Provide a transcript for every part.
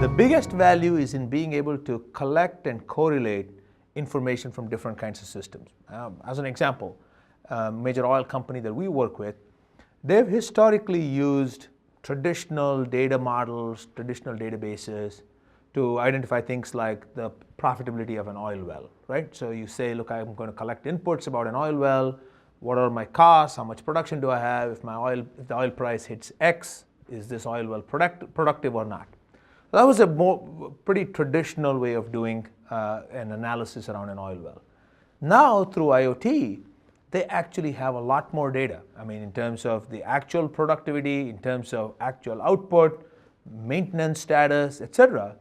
The biggest value is in being able to collect and correlate information from different kinds of systems. As an example, a major oil company that we work with, they've historically used traditional data models, traditional databases to identify things like the profitability of an oil well, right? So you say, look, I'm going to collect inputs about an oil well. What are my costs? How much production do I have? If the oil price hits X, is this oil well productive or not? That was a pretty traditional way of doing an analysis around an oil well. Now through IoT, they actually have a lot more data. I mean, in terms of the actual productivity, in terms of actual output, maintenance status, etc.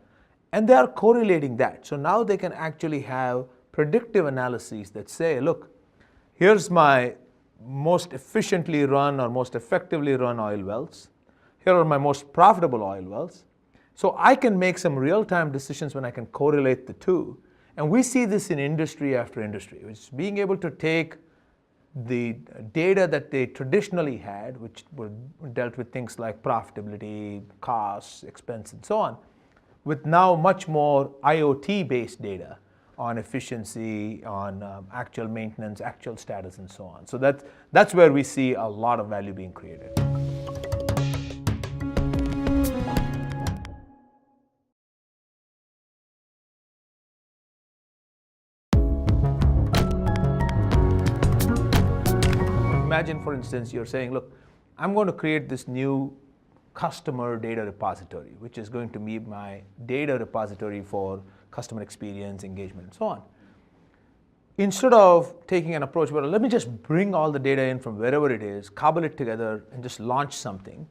And they are correlating that. So now they can actually have predictive analyses that say, look, here's my most efficiently run or most effectively run oil wells. Here are my most profitable oil wells. So I can make some real-time decisions when I can correlate the two. And we see this in industry after industry, which is being able to take the data that they traditionally had, which dealt with things like profitability, costs, expense, and so on, with now much more IoT-based data on efficiency, on actual maintenance, actual status, and so on. So that's where we see a lot of value being created. Imagine, for instance, you're saying, look, I'm going to create this new customer data repository, which is going to be my data repository for customer experience, engagement, and so on. Instead of taking an approach where let me just bring all the data in from wherever it is, cobble it together, and just launch something,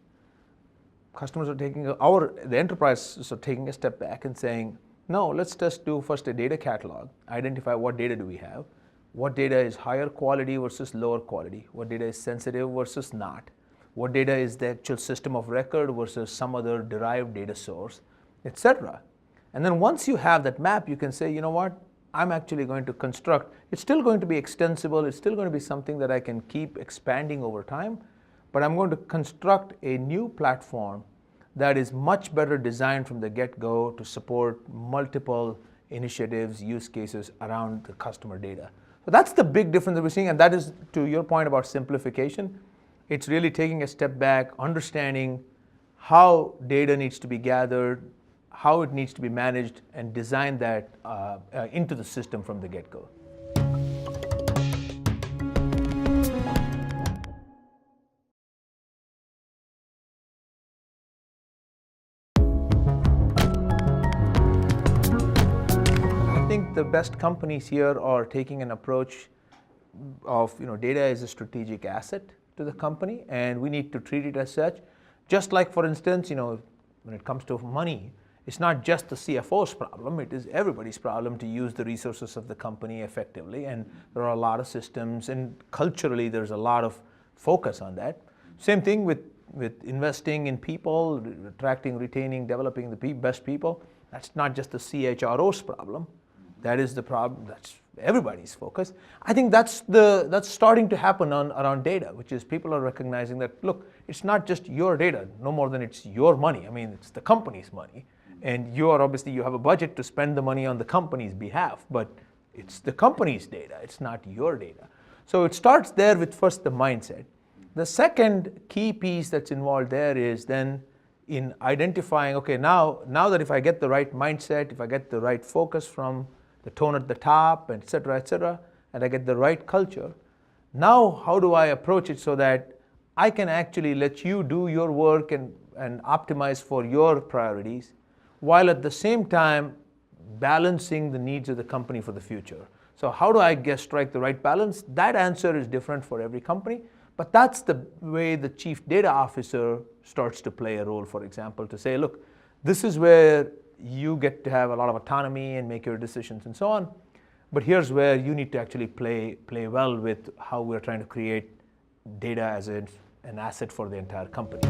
customers are taking, the enterprises are taking a step back and saying, no, let's just do first a data catalog, identify what data do we have, what data is higher quality versus lower quality, what data is sensitive versus not, what data is the actual system of record versus some other derived data source, etc. And then once you have that map, you can say, you know what, I'm actually going to construct, it's still going to be extensible, it's still going to be something that I can keep expanding over time, but I'm going to construct a new platform that is much better designed from the get-go to support multiple initiatives, use cases around the customer data. So that's the big difference that we're seeing, and that is, to your point about simplification, it's really taking a step back, understanding how data needs to be gathered, how it needs to be managed, and design that into the system from the get-go. I think the best companies here are taking an approach of, data is a strategic asset to the company, and we need to treat it as such. Just like, for instance, when it comes to money, it's not just the CFO's problem, it is everybody's problem to use the resources of the company effectively, and there are a lot of systems, and culturally there's a lot of focus on that. Same thing with investing in people, attracting, retaining, developing the best people. That's not just the CHRO's problem. That is the problem, that's everybody's focus. I think that's starting to happen around data, which is people are recognizing that, look, it's not just your data, no more than it's your money. I mean, it's the company's money. And you have a budget to spend the money on the company's behalf, but it's the company's data, it's not your data. So it starts there with first the mindset. The second key piece that's involved there is then in identifying, okay, now that if I get the right mindset, if I get the right focus from the tone at the top, et cetera, and I get the right culture, now how do I approach it so that I can actually let you do your work and optimize for your priorities, while at the same time balancing the needs of the company for the future. So how do I strike the right balance? That answer is different for every company, but that's the way the chief data officer starts to play a role, for example, to say, look, this is where you get to have a lot of autonomy and make your decisions and so on, but here's where you need to actually play well with how we're trying to create data as an asset for the entire company.